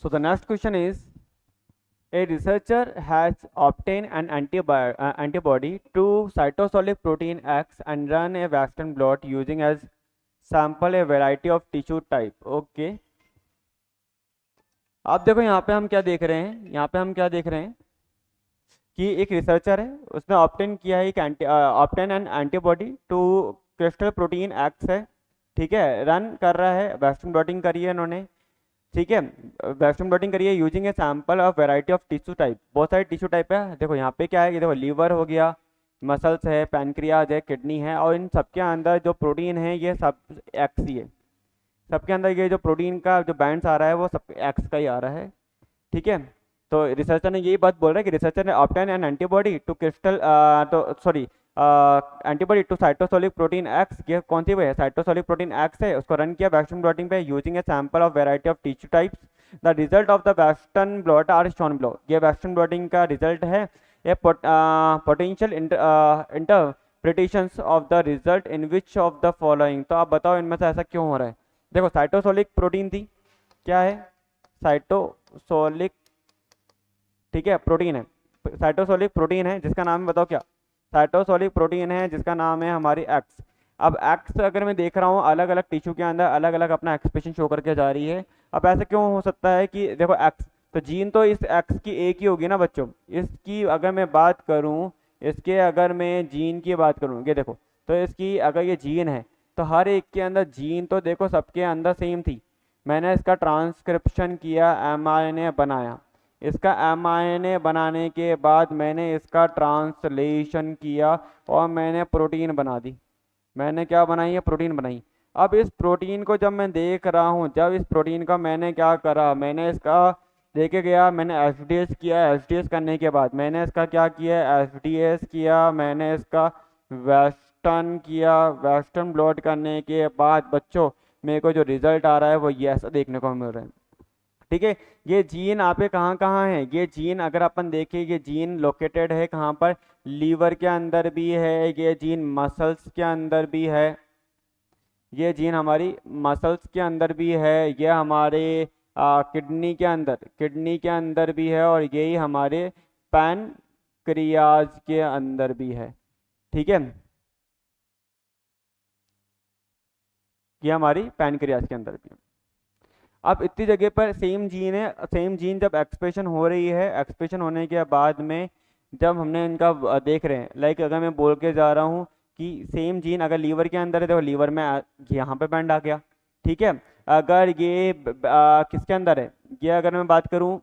So the next question is, a researcher has obtained an antibody to cytosolic protein X and run a Western blot using as sample a variety of tissue type. Okay. आप देखो यहाँ पे हम क्या देख रहे हैं, यहाँ पे हम क्या देख रहे हैं कि एक रिसर्चर है, उसने ऑब्टेन किया है, एक obtain an antibody to crystal protein X है, ठीक है, रन कर रहा है, वेस्टर्न ब्लॉटिंग करी है इन्होंने, ठीक है, वेस्टर्न ब्लॉटिंग करी है using a sample of variety of tissue type, बहुत सारे टिश्यू टाइप है। देखो यहाँ पे क्या है, ये देखो लीवर हो गया, मसल्स है, पैनक्रियाज है, किडनी है, और इन सबके अंदर जो प्रोटीन है ये सब एक्स ही है, सबके अंदर ये जो प्रोटीन का जो बैंड्स आ रहा है वो सब एक्स का ही आ रहा है, ठीक है। तो रिसर्चर ने यही बात बोल रहा है कि रिसर्चर ने obtain an antibody to crystal तो sorry antibody to cytosolic protein X, ये कौन सी वो है, साइटोसोलिक प्रोटीन एक्स है, उसको रन किया वेस्टर्न ब्लॉटिंग पे using a sample of variety of tissue types. The result of the western blot are shown below, ये वेस्टर्न ब्लॉटिंग का रिजल्ट है। ये potential interpretations of the result in which of the following, तो आप बताओ इनमें से ऐसा क्यों हो रहा है। देखो साइटोसोलिक प्रोटीन थी, क्या है, साइटोसोलिक, ठीक है, प्रोटीन है, साइटोसोलिक प्रोटीन है जिसका नाम है, बताओ क्या, साइटोसोलिक प्रोटीन है जिसका नाम है हमारी एक्स। अब एक्स अगर मैं देख रहा हूँ अलग अलग टिश्यू के अंदर अलग अलग अपना एक्सप्रेशन शो करके जा रही है, अब ऐसा क्यों हो सकता है कि देखो एक्स, तो जीन तो इस एक्स की एक ही होगी ना बच्चों, इसकी अगर मैं बात करूँ, इसके अगर मैं जीन की बात करूँ, ये देखो, तो इसकी अगर ये जीन है तो हर एक के अंदर जीन तो देखो सबके अंदर सेम थी, मैंने इसका ट्रांसक्रिप्शन किया, एमआरएनए बनाया, इसका एमआरएनए बनाने के बाद मैंने इसका ट्रांसलेशन किया और मैंने प्रोटीन बना दी, मैंने क्या बनाई है, प्रोटीन बनाई। अब इस प्रोटीन को जब मैं देख रहा हूँ, जब इस प्रोटीन का मैंने क्या करा, मैंने इसका लेके गया, मैंने एफडीएस किया, एफडीएस करने के बाद मैंने इसका क्या किया, एफडीएस किया, मैंने इसका वेस्टर्न किया, वेस्टर्न ब्लॉट करने के बाद बच्चों मेरे को जो रिजल्ट आ रहा है वो ये ऐसा देखने को मिल रहा है, ठीक है। ये जीन आप कहाँ कहाँ है, ये जीन अगर अपन देखें, ये जीन लोकेटेड है कहाँ पर, लीवर के अंदर भी है, ये जीन मसल्स के अंदर भी है, ये जीन हमारी मसल्स के अंदर भी है, ये हमारे किडनी के अंदर भी है, और यही हमारे पैनक्रियाज के अंदर भी है, ठीक है, ये हमारी पैनक्रियाज के अंदर भी है। अब इतनी जगह पर सेम जीन है, सेम जीन जब एक्सप्रेशन हो रही है, एक्सप्रेशन होने के बाद में जब हमने इनका देख रहे हैं, लाइक अगर मैं बोल के जा रहा हूँ कि सेम जीन अगर लीवर के अंदर है, देखो लीवर में यहाँ पे बैंड आ गया, ठीक है। अगर ये किसके अंदर है, ये अगर मैं बात करूँ,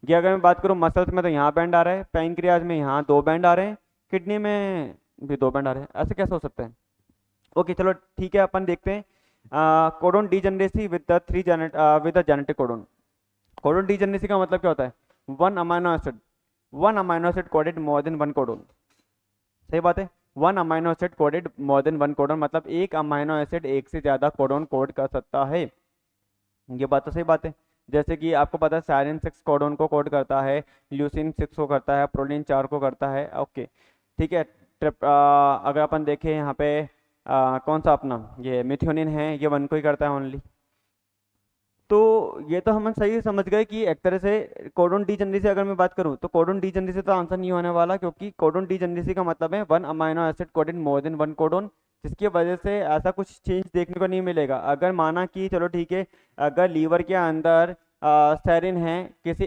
ये अगर मैं बात करूँ मसल्स में, तो यहाँ बैंड आ रहा है, पैनक्रियाज में यहाँ 2 बैंड आ रहे हैं, किडनी में भी 2 बैंड आ रहे हैं, ऐसे कैसे हो सकता है। ओके चलो ठीक है, अपन देखते हैं codon degeneracy with the with the genetic codon. Codon degeneracy का मतलब क्या होता है, one amino acid coded more than one codon, सही बात है, one amino acid coded more than one codon, मतलब एक अमाइनो एसिड एक से ज्यादा कोडोन कोड कर सकता है, ये बात तो सही बात है। जैसे कि आपको पता है साइरिन 6 कोडोन को कोड करता है, ल्यूसिन 6 को करता है, प्रोलिन 4 को करता है, ओके ठीक है। अगर अपन देखें यहाँ पे कौन सा अपना ये मिथ्योनिन है, ये 1 को ही करता है ओनली, तो ये तो हम सही समझ गए कि एक तरह से कोडोन डीजेनरेसी अगर मैं बात करूँ तो कोडोन डीजेनरेसी तो आंसर नहीं होने वाला, क्योंकि कोडोन डीजेनरेसी का मतलब है one amino acid coded more than one codon, जिसकी वजह से ऐसा कुछ चेंज देखने को नहीं मिलेगा। अगर माना कि चलो ठीक है, अगर लीवर के अंदर सेरिन है किसी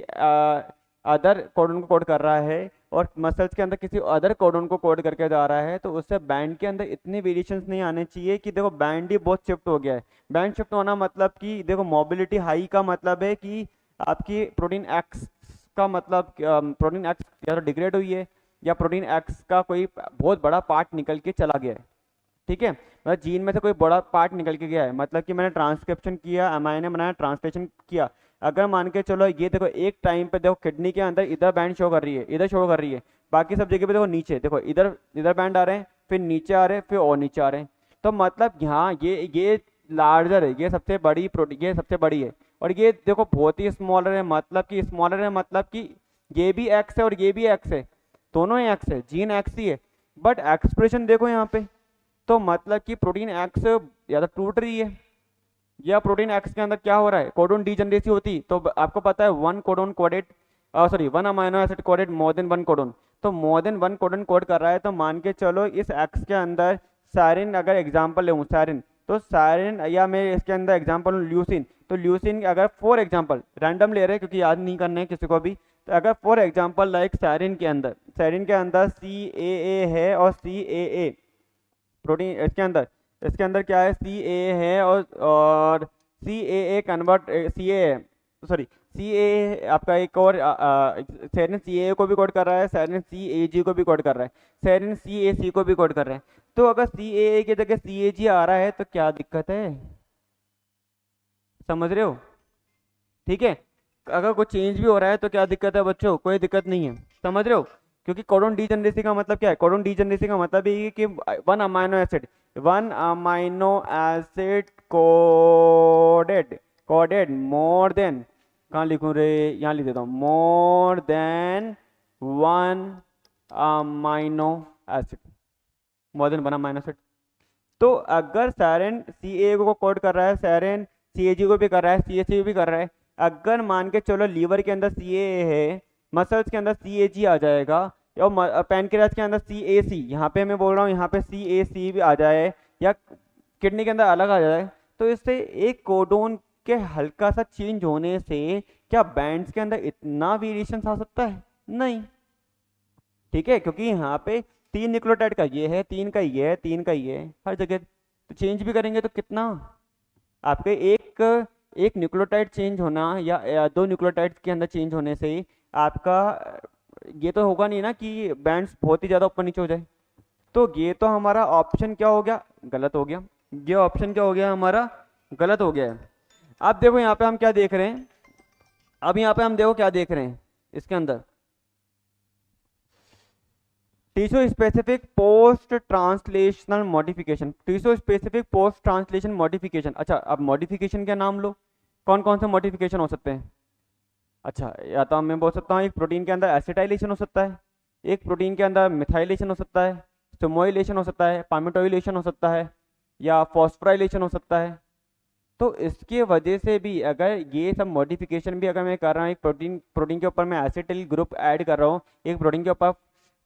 अदर कोडोन को कोड कर रहा है और मसल्स के अंदर किसी अदर कोडोन को कोड करके जा रहा है, तो उससे बैंड के अंदर इतने वेरिएशंस नहीं आने चाहिए कि देखो बैंड ही बहुत शिफ्ट हो गया है। बैंड शिफ्ट होना मतलब कि देखो मोबिलिटी हाई का मतलब है कि आपकी प्रोटीन एक्स का मतलब प्रोटीन एक्स या तो डिग्रेड हुई है या प्रोटीन एक्स का कोई बहुत बड़ा पार्ट निकल के चला गया है, ठीक है, मतलब जीन में से कोई बड़ा पार्ट निकल के गया है, मतलब कि मैंने ट्रांसक्रिप्शन किया, एमआरएनए बनाया, ट्रांसलेशन किया। अगर मान के चलो ये देखो एक टाइम पे देखो किडनी के अंदर इधर बैंड शो कर रही है, इधर शो कर रही है, बाकी सब जगह पे देखो नीचे, देखो इधर इधर बैंड आ रहे हैं, फिर नीचे आ रहे हैं, फिर और नीचे आ रहे हैं, तो मतलब यहाँ ये लार्जर है, ये सबसे बड़ी प्रोटीन, ये सबसे बड़ी है, और ये देखो बहुत ही स्मॉलर है, मतलब कि स्मॉलर है मतलब कि ये भी एक्स है और ये भी एक्स है, दोनों ही एक्स है, जीन एक्स ही है, बट एक्सप्रेशन देखो यहाँ पे, तो मतलब कि प्रोटीन एक्स या तो टूट रही है या प्रोटीन एक्स के अंदर क्या हो रहा है, कोडोन डीजनरेसी होती, तो आपको पता है one codon coded, sorry one amino acid coded more than one codon, तो more than one codon code कर रहा है, तो मान के चलो इस एक्स के अंदर सारिन अगर एग्जाम्पल लूँ सारिन, तो सारिन, या मैं इसके अंदर एग्जाम्पल लूँ ल्यूसिन, तो ल्यूसिन अगर फॉर एग्जाम्पल रैंडम ले रहे हैं क्योंकि याद नहीं करने किसी को भी, तो अगर फॉर एग्जाम्पल लाइक सारिन के अंदर सी ए है और सी ए प्रोटीन, इसके अंदर क्या है, सी ए है और सी ए कन्वर्ट सी ए, सॉरी सी ए आपका एक और सेरिन सी ए को भी कोड कर रहा है, सेरिन सी ए जी को भी कोड कर रहा है, सेरिन सी ए सी को भी कोड कर रहा है, तो अगर सी ए की जगह सी ए जी आ रहा है तो क्या दिक्कत है, समझ रहे हो, ठीक है। अगर कोई चेंज भी हो रहा है तो क्या दिक्कत है बच्चों, कोई दिक्कत नहीं है, समझ रहे हो, क्योंकि कोडोन डीजनरेसी का मतलब क्या है, कोडोन डीजनरेसी का मतलब ये है कि one amino acid coded coded more then, कहाँ लिखूं रे, यहाँ लिख देता हूँ, मोर देन वन अमाइनो एसिड, मोर देन वन अमाइनो एसिड। तो अगर सेरेन सी ए को कोड कर रहा है, सेरेन सी ए जी को भी कर रहा है, सी ए सी भी कर रहा है, अगर मान के चलो लीवर के अंदर सी ए है, मसल्स के अंदर सी ए जी आ जाएगा, और पैनक्रियाज के अंदर सी ए सी, यहाँ पे मैं बोल रहा हूँ यहाँ पे सी ए सी भी आ जाए, या किडनी के अंदर अलग आ जाए, तो इससे एक कोडोन के हल्का सा चेंज होने से क्या बैंड्स के अंदर इतना वेरिएशन आ सकता है, नहीं, ठीक है, क्योंकि यहाँ पे 3 न्यूक्लियोटाइड का ये है, 3 का ये है, 3 का ये है, हर जगह तो चेंज भी करेंगे तो कितना, आपके एक न्यूक्लियोटाइड चेंज होना या 2 न्यूक्लियोटाइड के अंदर चेंज होने से आपका ये तो होगा नहीं ना कि बैंड्स बहुत ही ज़्यादा ऊपर नीचे हो जाए, तो ये तो हमारा ऑप्शन क्या हो गया, गलत हो गया, ये ऑप्शन क्या हो गया हमारा, गलत हो गया है। अब देखो यहाँ पे हम क्या देख रहे हैं, अब यहाँ पे हम देखो क्या देख रहे हैं इसके अंदर, tissue specific post translational modification, tissue specific post translation modification. अच्छा अब मॉडिफिकेशन का नाम लो, कौन कौन से मॉडिफिकेशन हो सकते हैं, अच्छा या तो मैं बोल सकता हूँ एक प्रोटीन के अंदर एसिटाइलेशन हो सकता है, एक प्रोटीन के अंदर मिथाइलेशन हो सकता है, स्टिमुलेशन हो सकता है, पामिटोइलेशन हो सकता है, या फॉस्फोराइलेशन हो सकता है। तो इसके वजह से भी अगर ये सब मॉडिफिकेशन भी अगर मैं कर रहा हूँ, एक प्रोटीन के ऊपर मैं एसिटिल ग्रुप ऐड कर रहा हूँ, एक प्रोटीन के ऊपर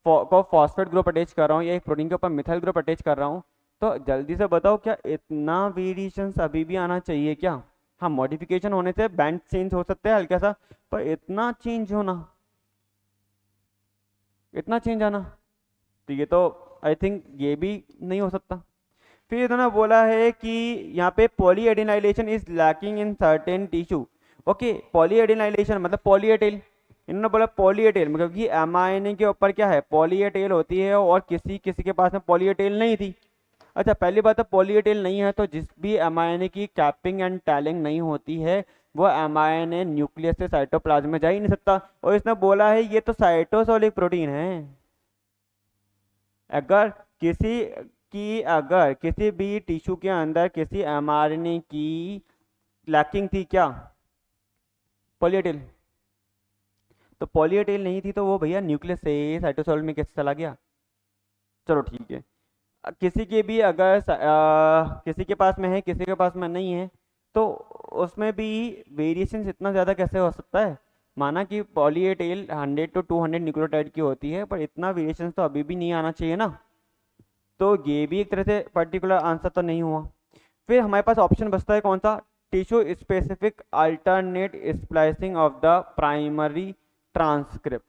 फॉस्फेट ग्रुप अटैच कर रहा हूँ, या एक प्रोटीन के ऊपर मिथाइल ग्रुप अटैच कर रहा हूँ, तो जल्दी से बताओ क्या इतना वेरिएशन अभी भी आना चाहिए क्या, हाँ मॉडिफिकेशन होने से बैंड चेंज हो सकते हैं हल्का सा, पर इतना चेंज होना, इतना चेंज आना, तो ये तो आई थिंक ये भी नहीं हो सकता। फिर इन्होंने बोला है कि यहाँ पे polyadenylation is lacking in certain tissue, okay polyadenylation मतलब पॉलीएटेल, इन्होंने बोला पॉलीएटेल मतलब कि एमाइने के ऊपर क्या है पॉलीएटेल होती है, और किसी किसी के पास में पॉलीएटेल नहीं थी। अच्छा पहली बात तो पॉलीएटेल नहीं है, तो जिस भी एमाइने की कैपिंग एंड टैलिंग नहीं होती है वो एमाइने न्यूक्लियस से साइटोप्लाज्म में जा ही नहीं सकता, और इसने बोला है ये तो साइटोसोलिक प्रोटीन है, अगर किसी भी टिश्यू के अंदर किसी एमआरएनए की लैकिंग थी क्या, पॉलीएटेल, तो पॉलीएटेल नहीं थी तो वो भैया न्यूक्लियस से साइटोसोल में कैसे चला गया, चलो ठीक है। किसी के भी अगर किसी के पास में है किसी के पास में नहीं है, तो उसमें भी वेरिएशन इतना ज़्यादा कैसे हो सकता है, माना कि पॉलीएटेल 100 to 200 न्यूक्लियोटाइड की होती है, पर इतना वेरिएशन तो अभी भी नहीं आना चाहिए ना, तो ये भी एक तरह से पर्टिकुलर आंसर तो नहीं हुआ। फिर हमारे पास ऑप्शन बचता है कौन सा, tissue specific alternate splicing of the primary transcript.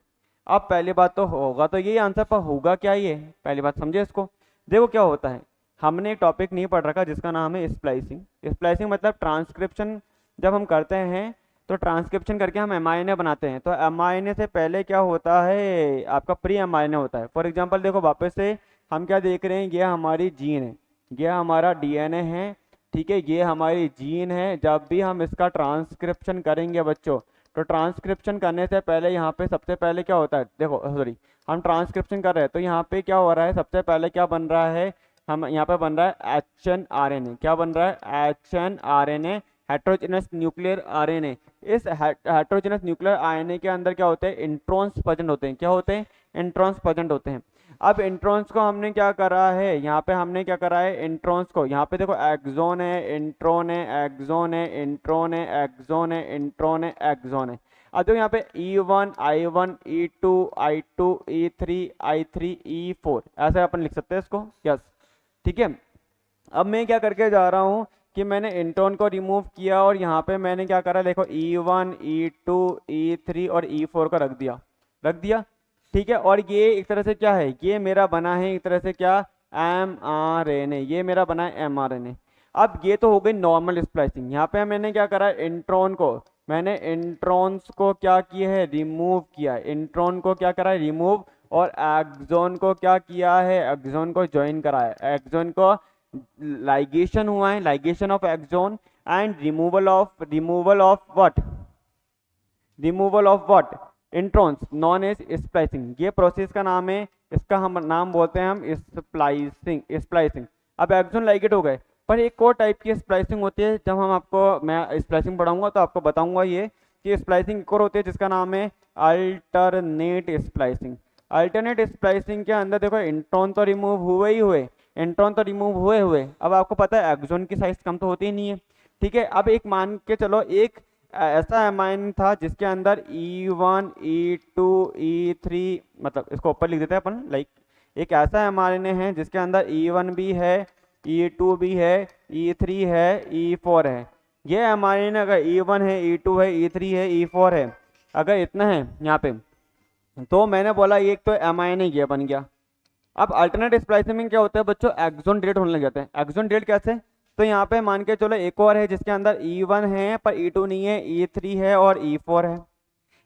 अब पहली बात तो होगा तो यही आंसर, पर होगा क्या ये, पहली बात समझे इसको, देखो क्या होता है, हमने एक टॉपिक नहीं पढ़ रखा जिसका नाम है स्प्लाइसिंग। स्प्लाइसिंग मतलब ट्रांसक्रिप्शन जब हम करते हैं तो ट्रांसक्रिप्शन करके हम एमआईएनए बनाते हैं, तो एमआईएनए से पहले क्या होता है आपका प्री एमआईएनए होता है। फॉर एग्जांपल देखो वापस से हम क्या देख रहे हैं, ये हमारी जीन है, ये हमारा डीएनए है, ठीक है, ये हमारी जीन है। जब भी हम इसका ट्रांसक्रिप्शन करेंगे बच्चों, तो ट्रांसक्रिप्शन करने से पहले यहाँ पे सबसे पहले क्या होता है, देखो सॉरी हम ट्रांसक्रिप्शन कर रहे हैं तो यहाँ पे क्या हो रहा है, सबसे पहले क्या बन रहा है, हम यहाँ पे बन रहा है HNRNA, क्या बन रहा है HNRNA, हेट्रोजेनस न्यूक्लियर आरएनए। इस हेट्रोजेनस न्यूक्लियर आरएनए के अंदर क्या होते हैं, इंट्रॉन्स प्रेजेंट होते हैं, क्या होते हैं, इंट्रॉन्स प्रेजेंट होते हैं। अब इंट्रॉन्स को हमने क्या करा है, यहाँ पे हमने क्या करा है इंट्रॉन्स को, यहाँ पे देखो एक्सोन है, इंट्रॉन है, एक्सोन है, इंट्रॉन है, एक्सोन है, इंट्रॉन है, एक्सोन है। अब देखो यहाँ पे E1 I1 E2 I2 E3 I3 E4 ऐसे अपन लिख सकते हैं इसको, यस ठीक है। अब मैं क्या करके जा रहा हूँ कि मैंने इंट्रॉन को रिमूव किया और यहाँ पे मैंने क्या करा, देखो E1 E2 E3 और E4 को रख दिया ठीक है। और ये एक तरह से क्या है, ये मेरा बना है एक तरह से क्या, mRNA, ये मेरा बना है mRNA। अब ये तो हो गई नॉर्मल स्प्लाइसिंग। यहाँ पे मैंने क्या करा, इंट्रॉन को मैंने इंट्रॉन्स को क्या किया है, रिमूव किया, इंट्रॉन को क्या करा है रिमूव, और एक्सोन को क्या किया है, एक्सोन को ज्वाइन करा है, एक्सोन को लाइगेशन हुआ है, ligation of exon and removal of what introns known as splicing. ये प्रोसेस का नाम है, इसका हम नाम बोलते हैं हम स्प्लाइसिंग। अब एक्सोन लाइगेट हो गए, पर एक और टाइप की स्प्लाइसिंग होती है, जब हम आपको मैं स्प्लाइसिंग पढ़ाऊंगा तो आपको बताऊंगा ये कि स्प्लाइसिंग एक और होती है जिसका नाम है अल्टरनेट स्प्लाइसिंग। अल्टरनेट स्प्लाइसिंग के अंदर देखो इंट्रॉन तो रिमूव हुए, इंट्रॉन तो रिमूव हुए, अब आपको पता है एक्सोन की साइज कम तो होती ही नहीं है, ठीक है। अब एक मान के चलो, एक ऐसा एमाइन था जिसके अंदर E1 E2 E3, मतलब इसको ऊपर लिख देते हैं अपन, लाइक एक ऐसा एमआरएनए है जिसके अंदर E1 भी है, E2 भी है, E3 है, E4 है। ये एमआरएनए अगर E1 है, E2 है, E3 है, E4 है, अगर इतना है यहाँ पे, तो मैंने बोला एक तो एमआरएनए ये बन गया। अब अल्टरनेट स्प्लाइसिंग में क्या होता है बच्चों, एक्सोन डिलीट होने लग जाते हैं। एक्सोन डिलीट कैसे, तो यहाँ पे मान के चलो एक और है जिसके अंदर E1 है पर E2 नहीं है, E3 है और E4 है।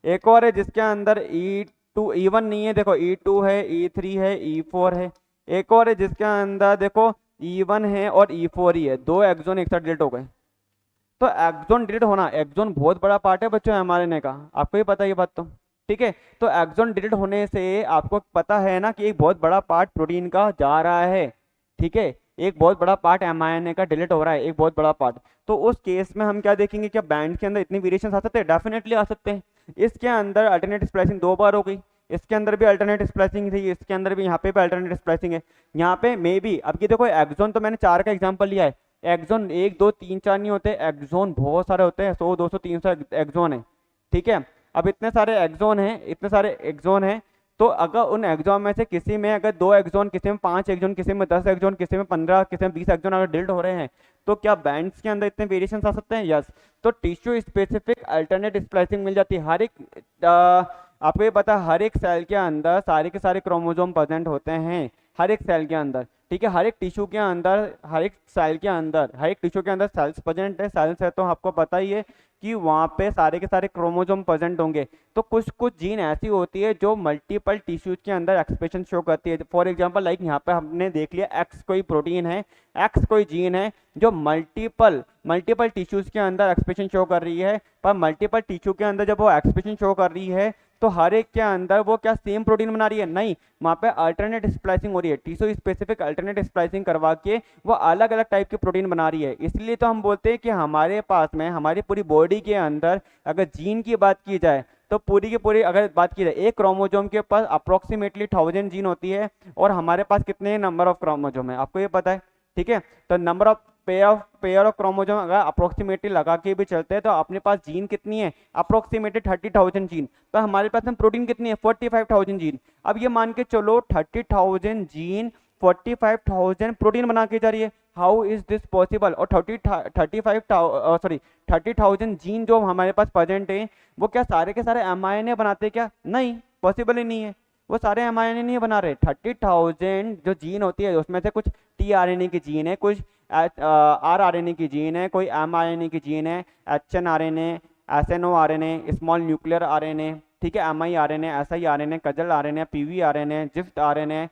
एक और है जिसके अंदर E1 नहीं है, देखो E2 है, E3 है, E4 है। एक और है जिसके अंदर देखो E1 है और E4 ही है, दो एक्सोन एक साथ डिलीट हो गए। तो एक्सोन डिलीट होना, एक्सोन बहुत बड़ा पार्ट है बच्चों एमआरएनए का, आपको ही पता है ये बात तो, ठीक है। तो एक्सोन डिलीट होने से आपको पता है ना कि एक बहुत बड़ा पार्ट प्रोटीन का जा रहा है, ठीक है, एक बहुत बड़ा पार्ट एमआरएनए का डिलीट हो रहा है, एक बहुत बड़ा पार्ट। तो उस केस में हम क्या देखेंगे, क्या बैंड के अंदर इतनी वेरिएशन आ सकते हैं, डेफिनेटली आ सकते हैं। इसके अंदर अल्टरनेट स्प्लाइसिंग 2 बार हो गई, इसके अंदर भी अल्टरनेट स्प्लाइसिंग थी, इसके अंदर भी, यहाँ पे भी अल्टरनेट स्प्लाइसिंग है, यहाँ पे मे बी। अब ये देखो एक्सोन तो मैंने 4 का एग्जाम्पल लिया है, एक्सोन 1 2 3 4 नहीं होते, एक्सोन बहुत सारे होते हैं, 100 200 300 एक्सोन है, ठीक है। अब इतने सारे एक्सोन हैं, तो अगर उन एक्सोन में से किसी में अगर 2 एक्सोन, किसी में 5 एक्सोन, किसी में 10 एक्सोन, किसी में 15, किसी में 20 एक्सोन अगर डिलीट हो रहे हैं, तो क्या बैंड्स के अंदर इतने वेरिएशन आ सकते हैं, यस। तो टिश्यू स्पेसिफिक अल्टरनेट स्प्लाइसिंग मिल जाती है। हर एक आपको ये पता है हर एक सेल के अंदर सारे के सारे क्रोमोसोम प्रेजेंट होते हैं, हर एक सेल के अंदर, ठीक है। हर एक टिश्यू के अंदर, हर एक सेल के अंदर, हर एक टिश्यू के अंदर सेल्स प्रेजेंट है, सेल्स है तो आपको पता ही है कि वहाँ पे सारे के सारे क्रोमोसोम प्रेजेंट होंगे। तो कुछ कुछ जीन ऐसी होती है जो मल्टीपल टिश्यूज के अंदर एक्सप्रेशन शो करती है। फॉर एग्जांपल लाइक यहाँ पे हमने देख लिया एक्स कोई प्रोटीन है, एक्स कोई जीन है जो मल्टीपल टिश्यूज के अंदर एक्सप्रेशन शो कर रही है। पर मल्टीपल टिश्यू के अंदर जब वो एक्सप्रेशन शो कर रही है तो हर एक के अंदर वो क्या सेम प्रोटीन बना रही है, नहीं, वहाँ पे अल्टरनेट स्प्लाइसिंग हो रही है, टिश्यू स्पेसिफिक अल्टरनेट स्प्लाइसिंग करवा के वो अलग अलग टाइप के प्रोटीन बना रही है। इसलिए तो हम बोलते हैं कि हमारे पास में हमारी पूरी बॉडी के अंदर अगर जीन की बात की जाए तो पूरी की पूरी अगर बात की जाए, एक क्रोमोसोम के पास अप्रोक्सीमेटली 1000 जीन होती है, और हमारे पास कितने नंबर ऑफ क्रोमोसोम है आपको ये पता है, ठीक है। तो number of pair of chromosome अगर अप्रोक्सीमेटली लगा के भी चलते हैं तो अपने पास जीन कितनी है, अप्रोक्सीमेटली 30,000 जीन। तो हमारे पास में प्रोटीन कितनी है, 45,000 जीन। अब ये मान के चलो 30,000 जीन 45,000 प्रोटीन बना के जा रही है, हाउ इज दिस पॉसिबल। और 30,000 जीन जो हमारे पास प्रेजेंट है वो क्या सारे के सारे एमआरएनए बनाते हैं क्या, नहीं, पॉसिबल ही नहीं है, वो सारे एमआरएनए नहीं बना रहे। 30,000 जो जीन होती है उसमें से कुछ टीआरएनए की जीन है, कुछ आरआरएनए की जीन है, कोई एमआरएनए की जीन है, hnRNA, SNO RNA, small nuclear RNA, ठीक है, एमआईआरएनए, एसआईआरएनए, कजल आरएनए, पीवीआरएनए, जिफ्ट आरएनए,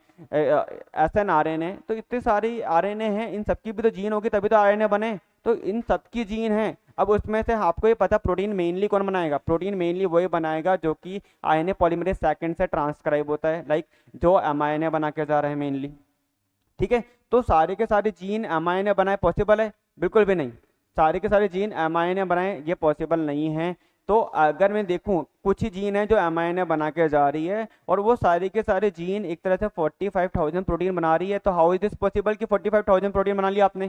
एसएनआरएनए। तो इतने सारी आरएनए हैं, इन सबकी भी तो जीन होगी तभी तो आरएनए बने, तो इन सबकी जीन है। अब उसमें से आपको ये पता प्रोटीन मेनली कौन बनाएगा, प्रोटीन मेनली वही बनाएगा जो कि आरएनए पॉलीमरेज सेकंड से ट्रांसक्राइब होता है, लाइक जो एमआरएनए बना के जा रहे हैं मेनली, ठीक है। तो सारे के सारे जीन एमआरएनए बनाए पॉसिबल है, बिल्कुल भी नहीं, सारे के सारे जीन एमआरएनए बनाए ये पॉसिबल नहीं है। तो अगर मैं देखूं कुछ ही जीन है जो mRNA बना के जा रही है और वो सारे के सारे जीन एक तरह से 45,000 प्रोटीन बना रही है, तो हाउ इज दिस पॉसिबल कि 45,000 प्रोटीन बना लिया आपने?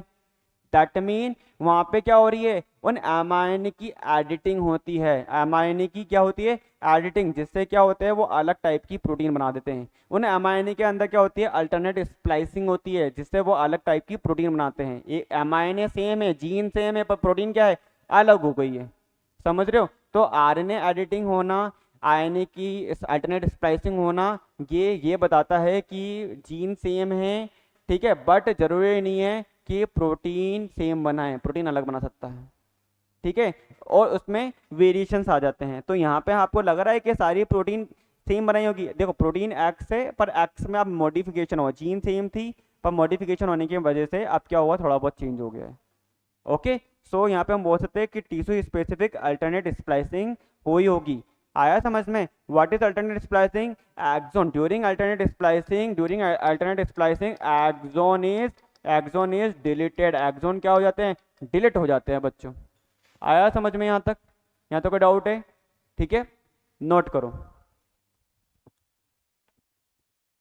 दैट मीन वहां पे क्या हो रही है, उन mRNA की एडिटिंग होती है। mRNA की क्या होती है? एडिटिंग, जिससे क्या होता है वो अलग टाइप की प्रोटीन बना देते हैं। उन mRNA के अंदर क्या होती है? अल्टरनेट स्प्लाइसिंग होती है, जिससे वो अलग टाइप की प्रोटीन बनाते हैं। ये mRNA सेम है, जीन सेम है, पर प्रोटीन क्या है? अलग हो गई है। समझ रहे हो? तो आरएनए एडिटिंग होना, आरएनए की अल्टरनेट स्प्लाइसिंग होना, ये बताता है कि जीन सेम है, ठीक है, बट जरूरी नहीं है कि प्रोटीन सेम बनाए, प्रोटीन अलग बना सकता है, ठीक है, और उसमें वेरिएशंस आ जाते हैं। तो यहाँ पे आपको लग रहा है कि सारी प्रोटीन सेम बनाई होगी। देखो प्रोटीन एक्स है, पर एक्स में अब मॉडिफिकेशन हुआ, जीन सेम थी पर मॉडिफिकेशन होने की वजह से अब क्या हुआ, थोड़ा बहुत चेंज हो गया है। ओके, सो यहाँ पे हम बोल सकते हैं कि टिश्यू स्पेसिफिक अल्टरनेट स्प्लाइसिंग हुई होगी। आया समझ में? What is alternate splicing? Exon during alternate splicing, during alternate splicing exon is deleted. Exon क्या हो जाते हैं? डिलीट हो जाते हैं बच्चों। आया समझ में यहाँ तक? यहाँ तो कोई डाउट है? ठीक है, नोट करो।